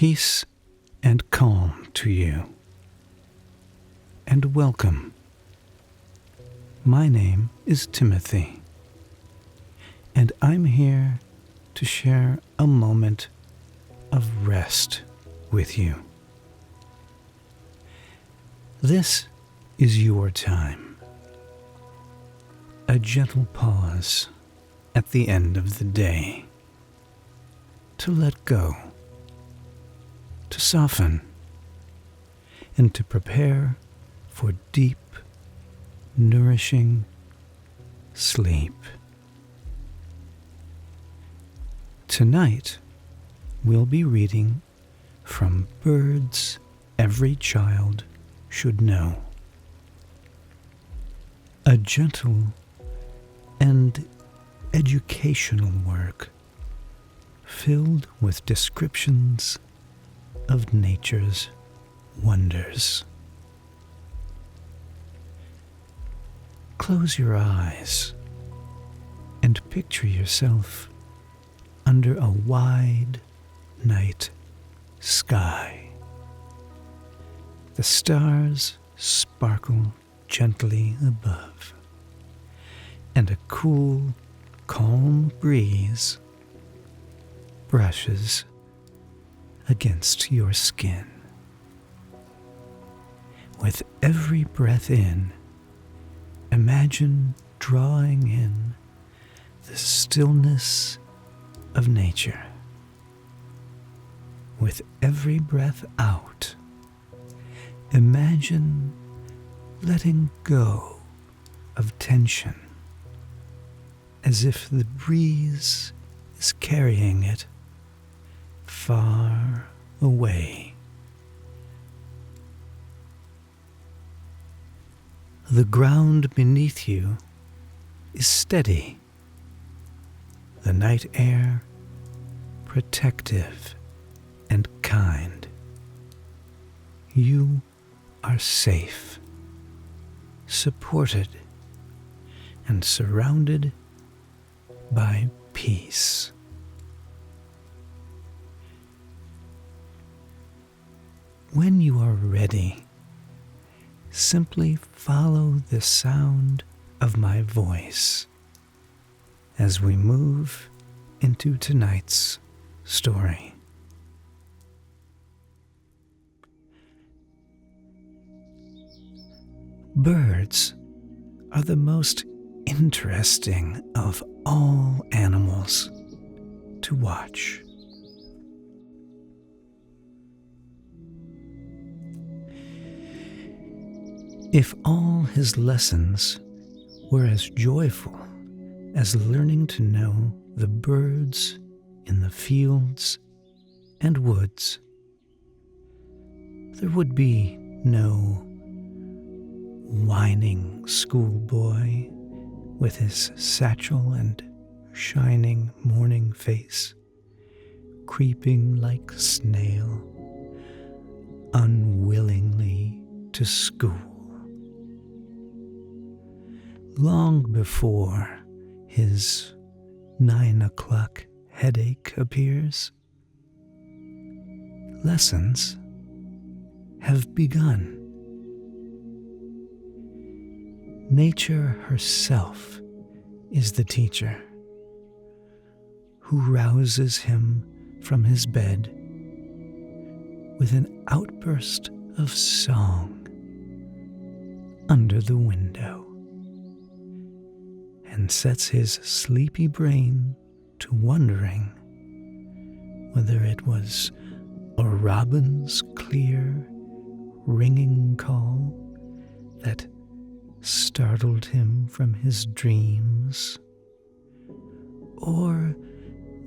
Peace and calm to you, and welcome. My name is Timothy, and I'm here to share a moment of rest with you. This is your time, a gentle pause at the end of the day, to let go, to soften, and to prepare for deep, nourishing sleep. Tonight, we'll be reading from Birds Every Child Should Know. A gentle and educational work filled with descriptions of nature's wonders. Close your eyes and picture yourself under a wide night sky. The stars sparkle gently above, and a cool, calm breeze brushes against your skin. With every breath in, imagine drawing in the stillness of nature. With every breath out, imagine letting go of tension, as if the breeze is carrying it far away. The ground beneath you is steady, the night air protective and kind. You are safe, supported, and surrounded by peace. When you are ready, simply follow the sound of my voice as we move into tonight's story. Birds are the most interesting of all animals to watch. If all his lessons were as joyful as learning to know the birds in the fields and woods, there would be no whining schoolboy with his satchel and shining morning face, creeping like snail unwillingly to school. Long before his 9 o'clock headache appears, lessons have begun. Nature herself is the teacher, who rouses him from his bed with an outburst of song under the window, and sets his sleepy brain to wondering whether it was a robin's clear, ringing call that startled him from his dreams, or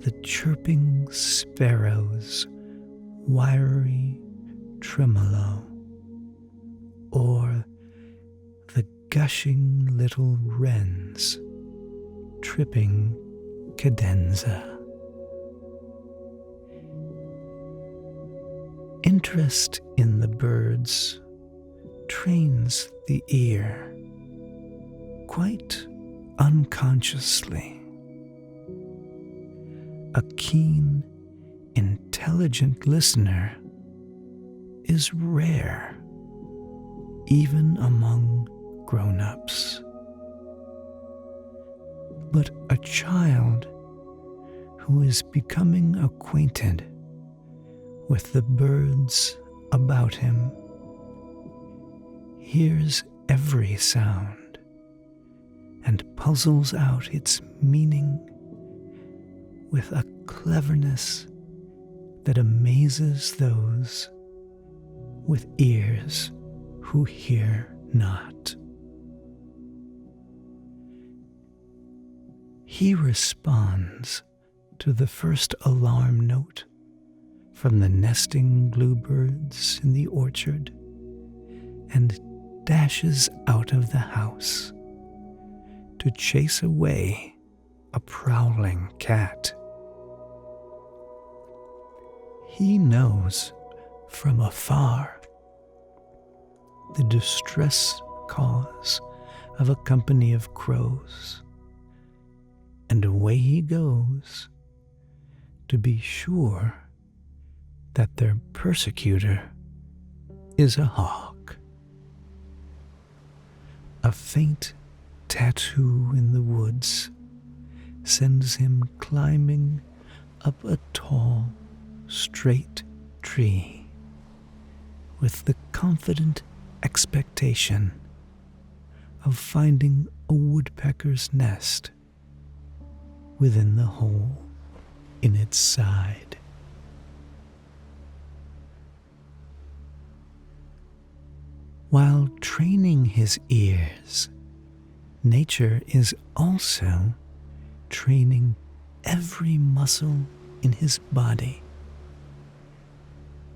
the chirping sparrow's wiry tremolo, or the gushing little wren's tripping cadenza. Interest in the birds trains the ear quite unconsciously. A keen, intelligent listener is rare, even among grown-ups. But a child who is becoming acquainted with the birds about him hears every sound and puzzles out its meaning with a cleverness that amazes those with ears who hear not. He responds to the first alarm note from the nesting bluebirds in the orchard and dashes out of the house to chase away a prowling cat. He knows from afar the distress cause of a company of crows, and away he goes to be sure that their persecutor is a hawk. A faint tattoo in the woods sends him climbing up a tall, straight tree with the confident expectation of finding a woodpecker's nest within the hole in its side. While training his ears, nature is also training every muscle in his body,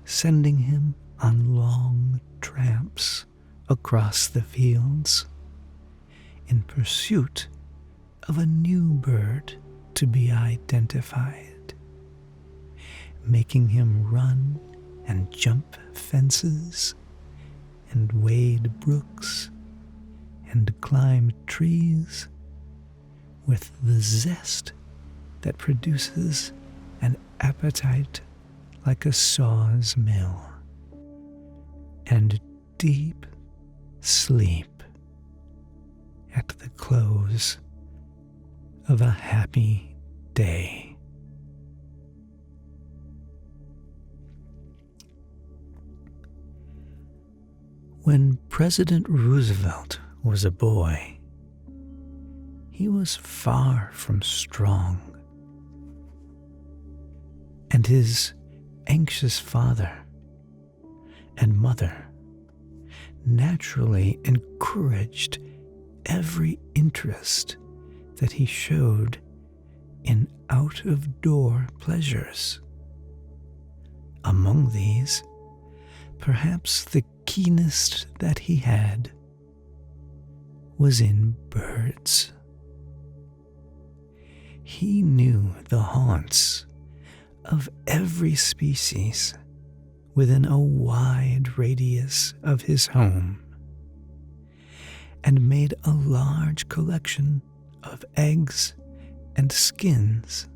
sending him on long tramps across the fields in pursuit of a new bird to be identified, making him run and jump fences and wade brooks and climb trees with the zest that produces an appetite like a saw's mill, and deep sleep at the close of a happy day. When President Roosevelt was a boy, he was far from strong, and his anxious father and mother naturally encouraged every interest that he showed in out-of-door pleasures. Among these, perhaps the keenest that he had was in birds. He knew the haunts of every species within a wide radius of his home, and made a large collection of eggs and skins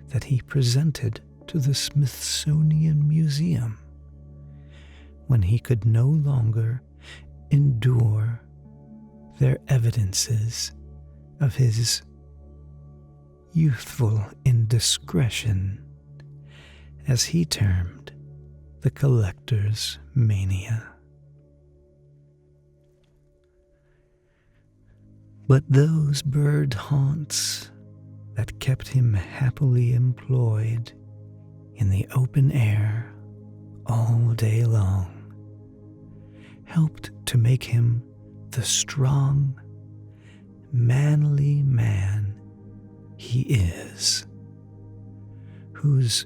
that he presented to the Smithsonian Museum when he could no longer endure their evidences of his youthful indiscretion, as he termed the collector's mania. But those bird haunts that kept him happily employed in the open air all day long helped to make him the strong, manly man he is, whose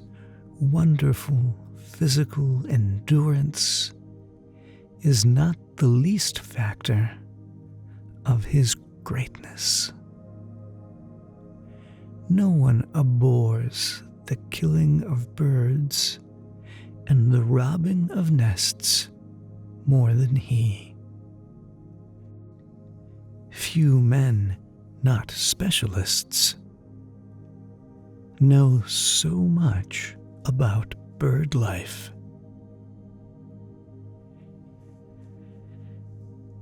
wonderful physical endurance is not the least factor of his greatness. No one abhors the killing of birds and the robbing of nests more than he. Few men, not specialists, know so much about bird life.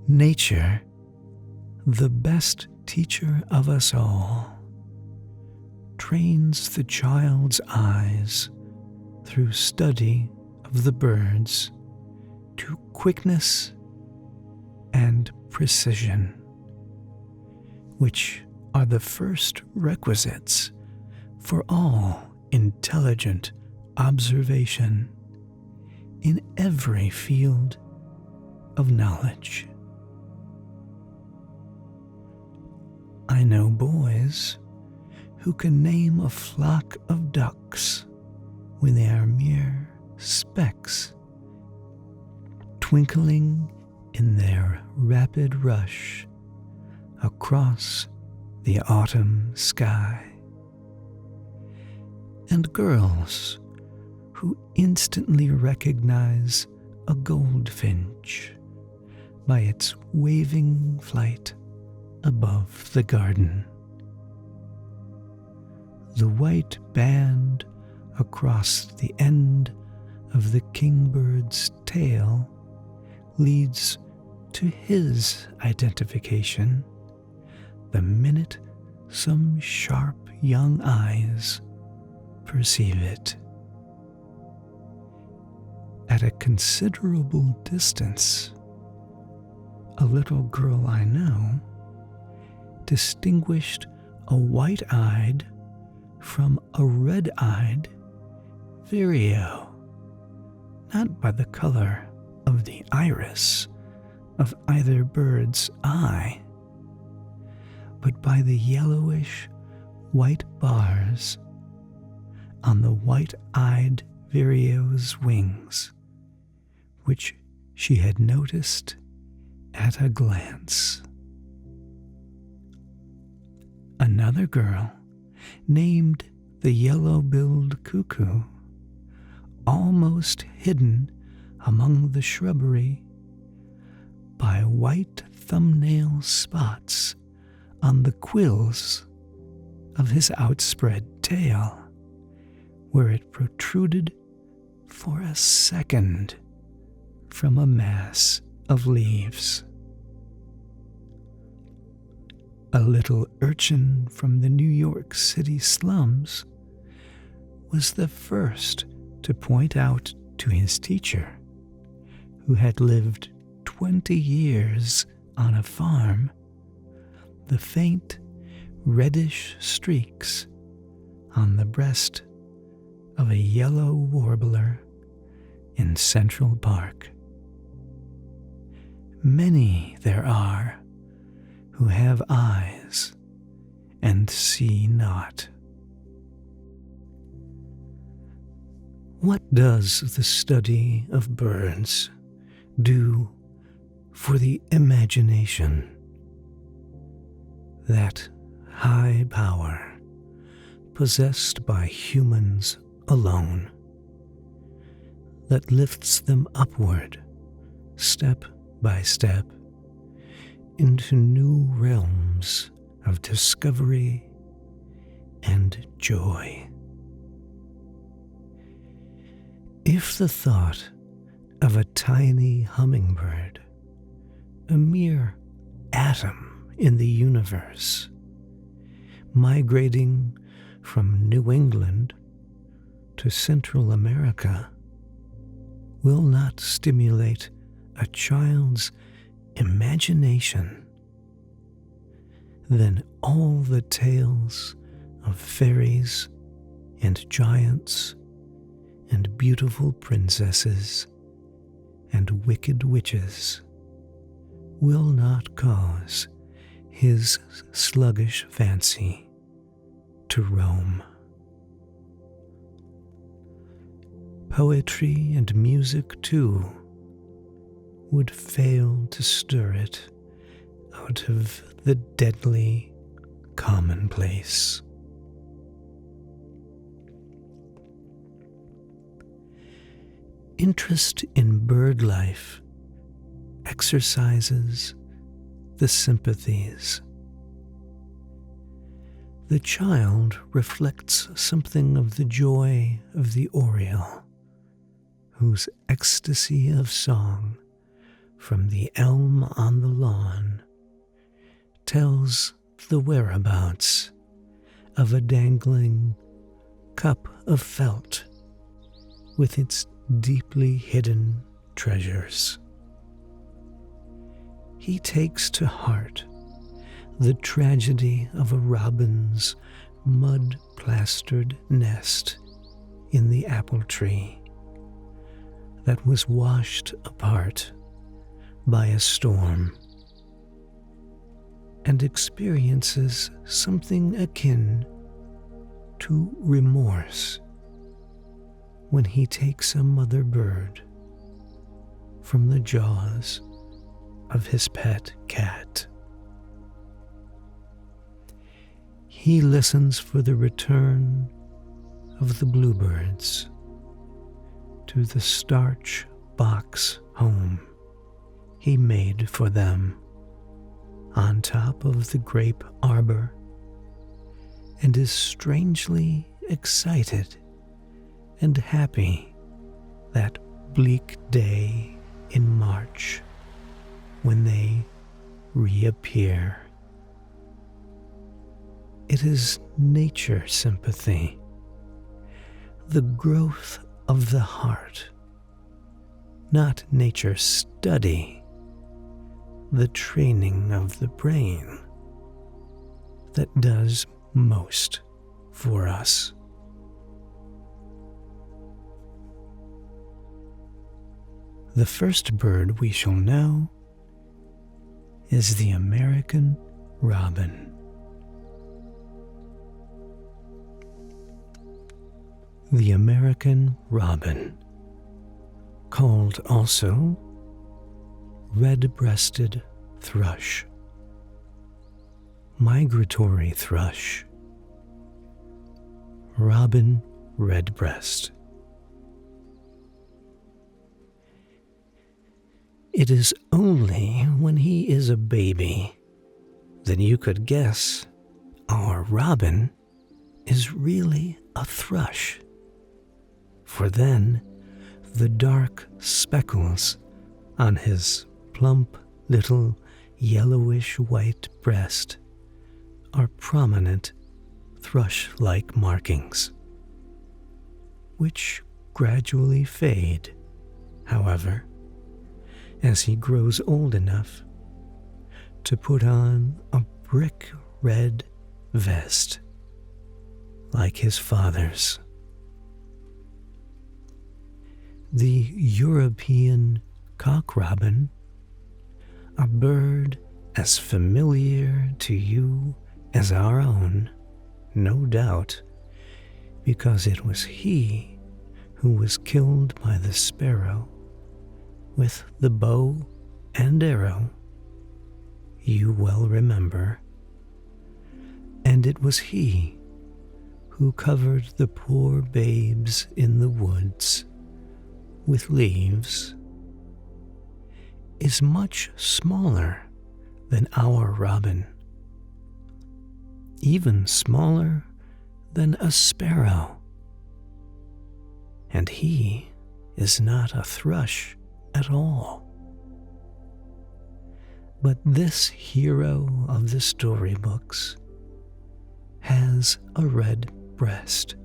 Nature, the best teacher of us all, trains the child's eyes through study of the birds to quickness and precision, which are the first requisites for all intelligent observation in every field of knowledge. I know boys who can name a flock of ducks when they are mere specks, twinkling in their rapid rush across the autumn sky, and girls who instantly recognize a goldfinch by its waving flight above the garden. The white band across the end of the kingbird's tail leads to his identification the minute some sharp young eyes perceive it. At a considerable distance, a little girl I know distinguished a white-eyed from a red-eyed vireo, not by the color of the iris of either bird's eye, but by the yellowish white bars on the white-eyed vireo's wings, which she had noticed at a glance. Another girl, named the yellow-billed cuckoo, almost hidden among the shrubbery by white thumbnail spots on the quills of his outspread tail, where it protruded for a second from a mass of leaves. A little urchin from the New York City slums was the first to point out to his teacher, who had lived 20 years on a farm, the faint reddish streaks on the breast of a yellow warbler in Central Park. Many there are who have eyes and see not. What does the study of birds do for the imagination, that high power possessed by humans alone, that lifts them upward, step by step, into new realms of discovery and joy? If the thought of a tiny hummingbird, a mere atom in the universe, migrating from New England to Central America, will not stimulate a child's imagination, then all the tales of fairies and giants and beautiful princesses and wicked witches will not cause his sluggish fancy to roam. Poetry and music, too, would fail to stir it out of the deadly commonplace. Interest in bird life exercises the sympathies. The child reflects something of the joy of the oriole, whose ecstasy of song from the elm on the lawn tells the whereabouts of a dangling cup of felt with its deeply hidden treasures. He takes to heart the tragedy of a robin's mud-plastered nest in the apple tree that was washed apart by a storm, and experiences something akin to remorse when he takes a mother bird from the jaws of his pet cat. He listens for the return of the bluebirds to the starch box home he made for them on top of the grape arbor, and is strangely excited and happy that bleak day in March when they reappear. It is nature sympathy, the growth of the heart, not nature study, the training of the brain, that does most for us. The first bird we shall know is the American robin. The American robin, called also red-breasted thrush, migratory thrush, robin redbreast. It is only when he is a baby that you could guess our robin is really a thrush, for then the dark speckles on his plump little yellowish-white breast are prominent thrush-like markings, which gradually fade, however, as he grows old enough to put on a brick red vest like his father's. The European cock robin, a bird as familiar to you as our own, no doubt, because it was he who was killed by the sparrow with the bow and arrow, you well remember, and it was he who covered the poor babes in the woods with leaves, is much smaller than our robin, even smaller than a sparrow, and he is not a thrush at all. But this hero of the storybooks has a red breast,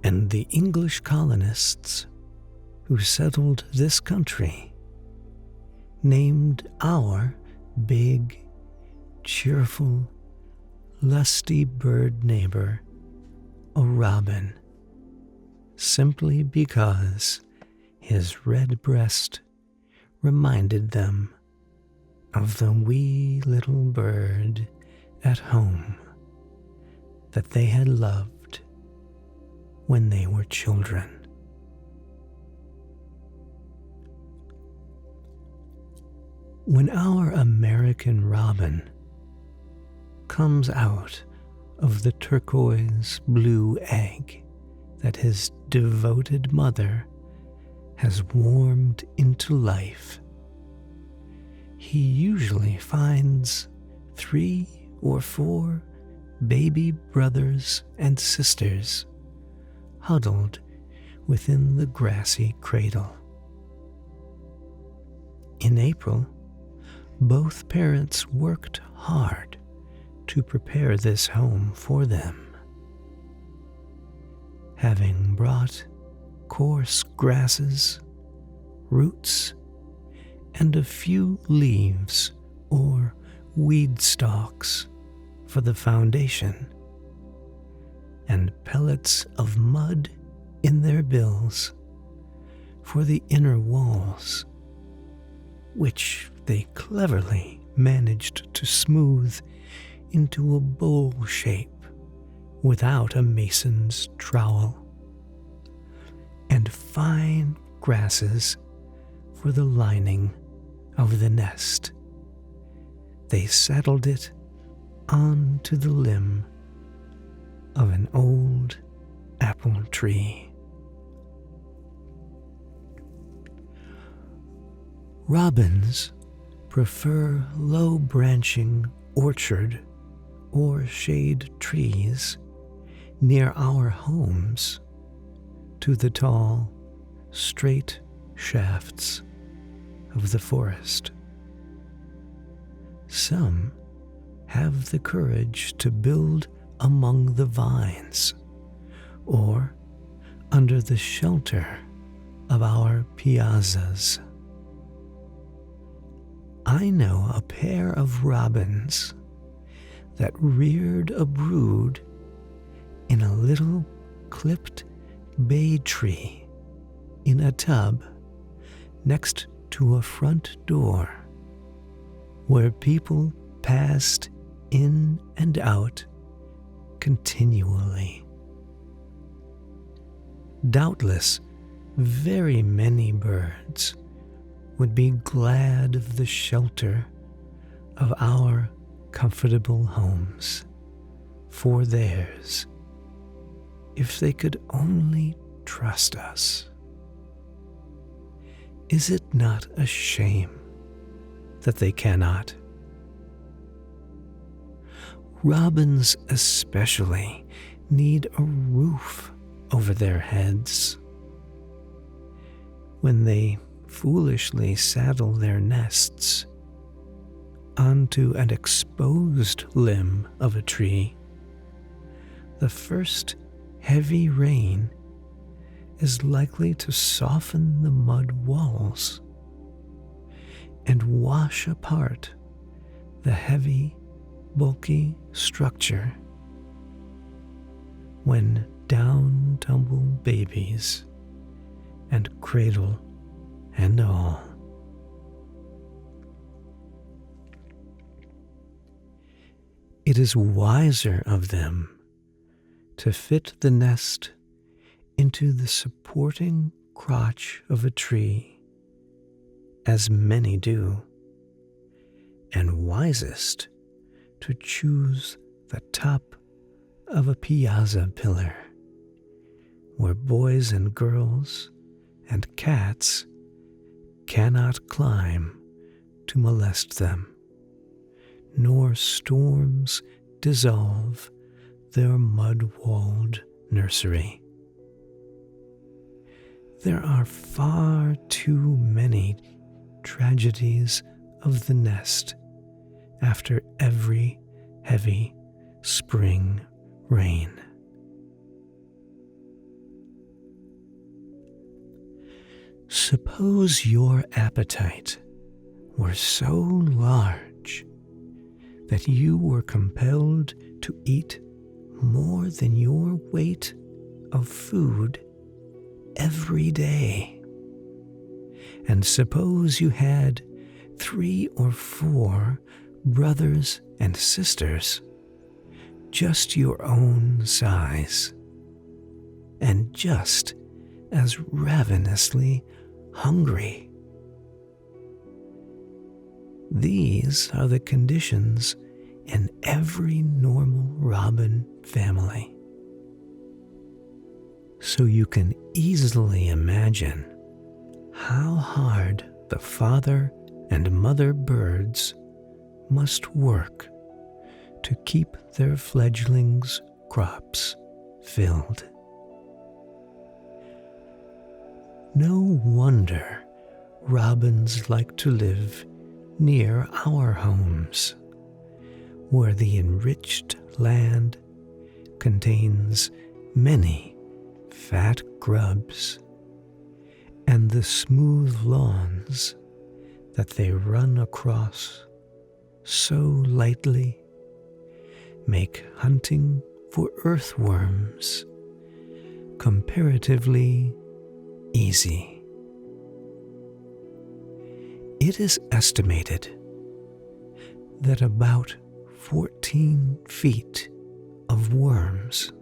and the English colonists who settled this country named our big, cheerful, lusty bird neighbor a robin, simply because his red breast reminded them of the wee little bird at home that they had loved when they were children. When our American robin comes out of the turquoise blue egg that his devoted mother has warmed into life, he usually finds 3 or 4 baby brothers and sisters huddled within the grassy cradle. In April, both parents worked hard to prepare this home for them. Having brought coarse grasses, roots, and a few leaves or weed stalks for the foundation, and pellets of mud in their bills for the inner walls, which they cleverly managed to smooth into a bowl shape without a mason's trowel, and fine grasses for the lining of the nest. They settled it onto the limb of an old apple tree. Robins prefer low-branching orchard or shade trees near our homes to the tall, straight shafts of the forest. Some have the courage to build among the vines or under the shelter of our piazzas. I know a pair of robins that reared a brood in a little clipped bay tree in a tub next to a front door where people passed in and out continually. Doubtless, very many birds would be glad of the shelter of our comfortable homes for theirs, if they could only trust us. Is it not a shame that they cannot? Robins especially need a roof over their heads. When they foolishly saddle their nests onto an exposed limb of a tree, the first heavy rain is likely to soften the mud walls and wash apart the heavy, bulky structure when down tumble babies and cradle and all. It is wiser of them to fit the nest into the supporting crotch of a tree, as many do, and wisest to choose the top of a piazza pillar, where boys and girls and cats cannot climb to molest them, nor storms dissolve their mud-walled nursery. There are far too many tragedies of the nest after every heavy spring rain. Suppose your appetite were so large that you were compelled to eat more than your weight of food every day. And suppose you had 3 or 4 brothers and sisters, just your own size, and just as ravenously hungry. These are the conditions in every normal robin family. So you can easily imagine how hard the father and mother birds must work to keep their fledglings' crops filled. No wonder robins like to live near our homes, where the enriched land contains many fat grubs, and the smooth lawns that they run across so lightly make hunting for earthworms comparatively easy. It is estimated that about 14 feet of worms,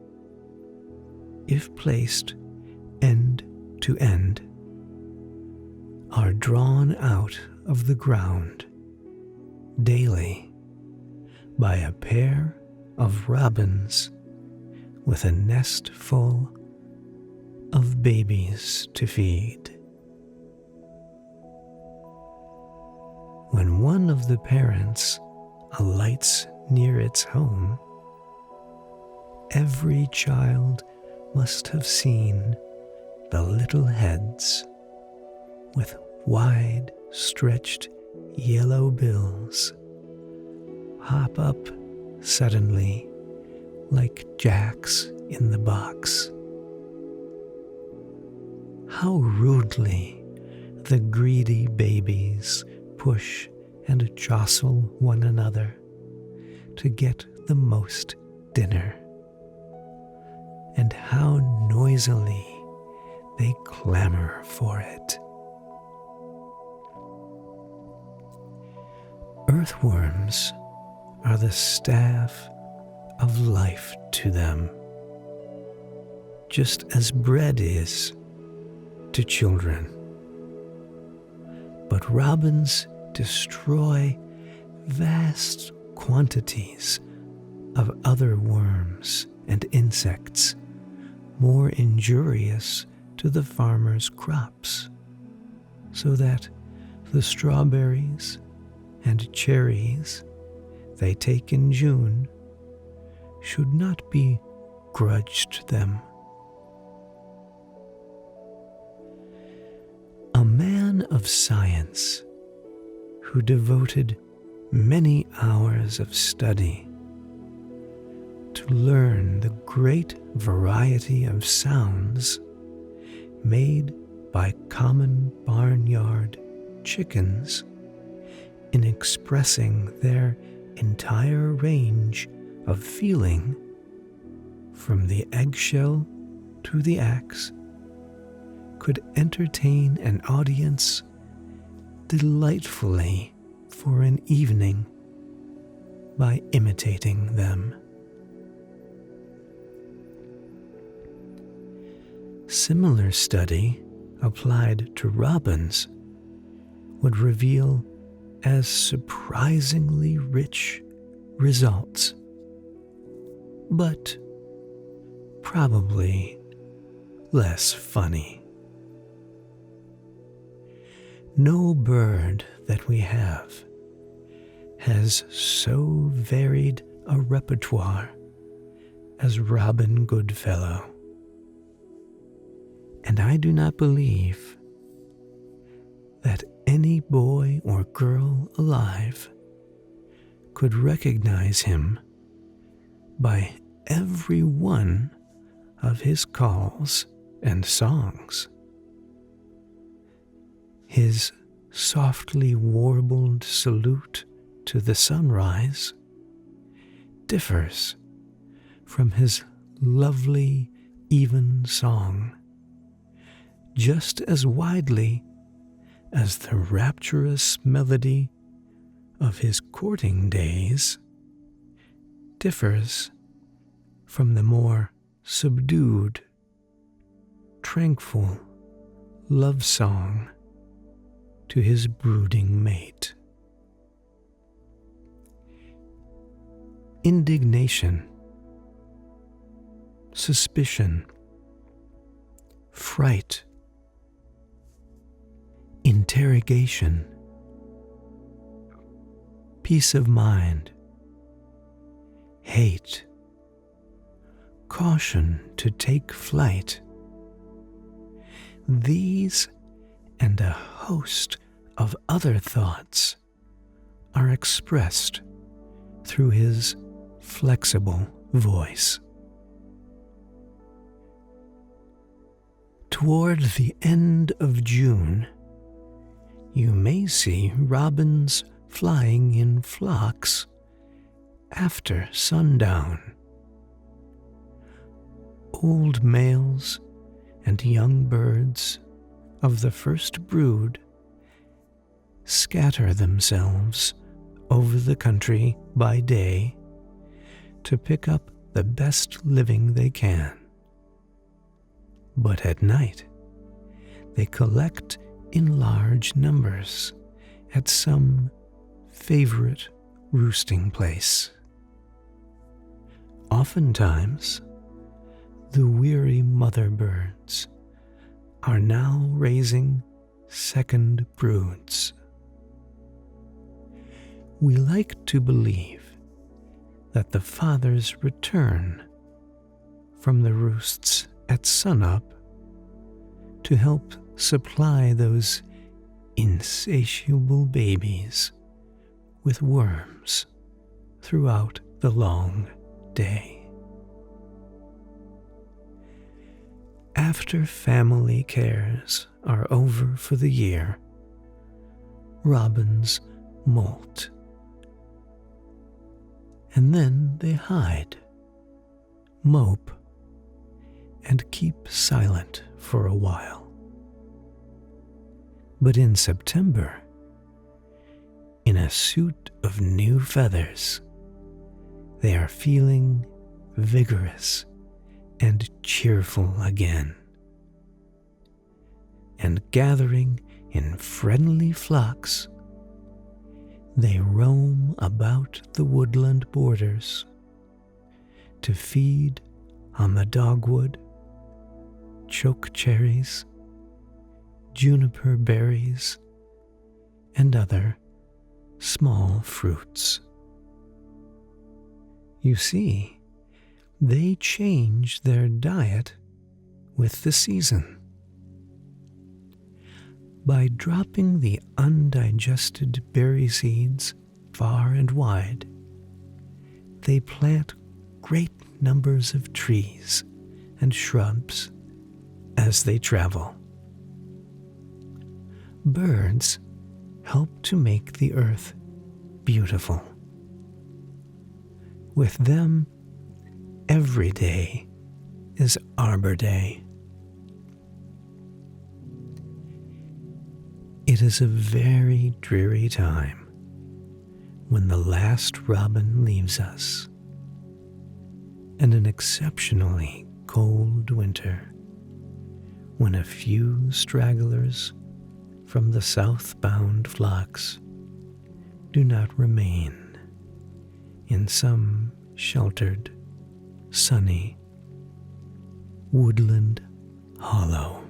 if placed end to end, are drawn out of the ground daily by a pair of robins with a nest full of babies to feed. When one of the parents alights near its home, every child must have seen the little heads with wide stretched yellow bills hop up suddenly like jacks in the box. How rudely the greedy babies push and jostle one another to get the most dinner, and how noisily they clamor for it. Earthworms are the staff of life to them, just as bread is to children. But robins destroy vast quantities of other worms and insects more injurious to the farmer's crops, so that the strawberries and cherries they take in June should not be grudged them. A man of science who devoted many hours of study to learn the great variety of sounds made by common barnyard chickens in expressing their entire range of feeling, from the eggshell to the axe, could entertain an audience delightfully for an evening by imitating them. Similar study applied to robins would reveal as surprisingly rich results, but probably less funny. No bird that we have has so varied a repertoire as Robin Goodfellow, and I do not believe that any boy or girl alive could recognize him by every one of his calls and songs. His softly warbled salute to the sunrise differs from his lovely, even song just as widely as the rapturous melody of his courting days differs from the more subdued, tranquil love song to his brooding mate. Indignation, suspicion, fright, interrogation, peace of mind, hate, caution to take flight. These and a host of other thoughts are expressed through his flexible voice. Toward the end of June, you may see robins flying in flocks after sundown. Old males and young birds of the first brood scatter themselves over the country by day to pick up the best living they can. But at night, they collect in large numbers at some favorite roosting place. Oftentimes, the weary mother birds are now raising second broods. We like to believe that the fathers return from the roosts at sunup to help supply those insatiable babies with worms throughout the long day. After family cares are over for the year, robins molt. And then they hide, mope, and keep silent for a while. But in September, in a suit of new feathers, they are feeling vigorous and cheerful again, and gathering in friendly flocks, they roam about the woodland borders to feed on the dogwood, chokecherries, juniper berries, and other small fruits. You see, they change their diet with the season. By dropping the undigested berry seeds far and wide, they plant great numbers of trees and shrubs as they travel. Birds help to make the earth beautiful. With them, every day is Arbor Day. It is a very dreary time when the last robin leaves us, and an exceptionally cold winter when a few stragglers from the southbound flocks do not remain in some sheltered, sunny woodland hollow.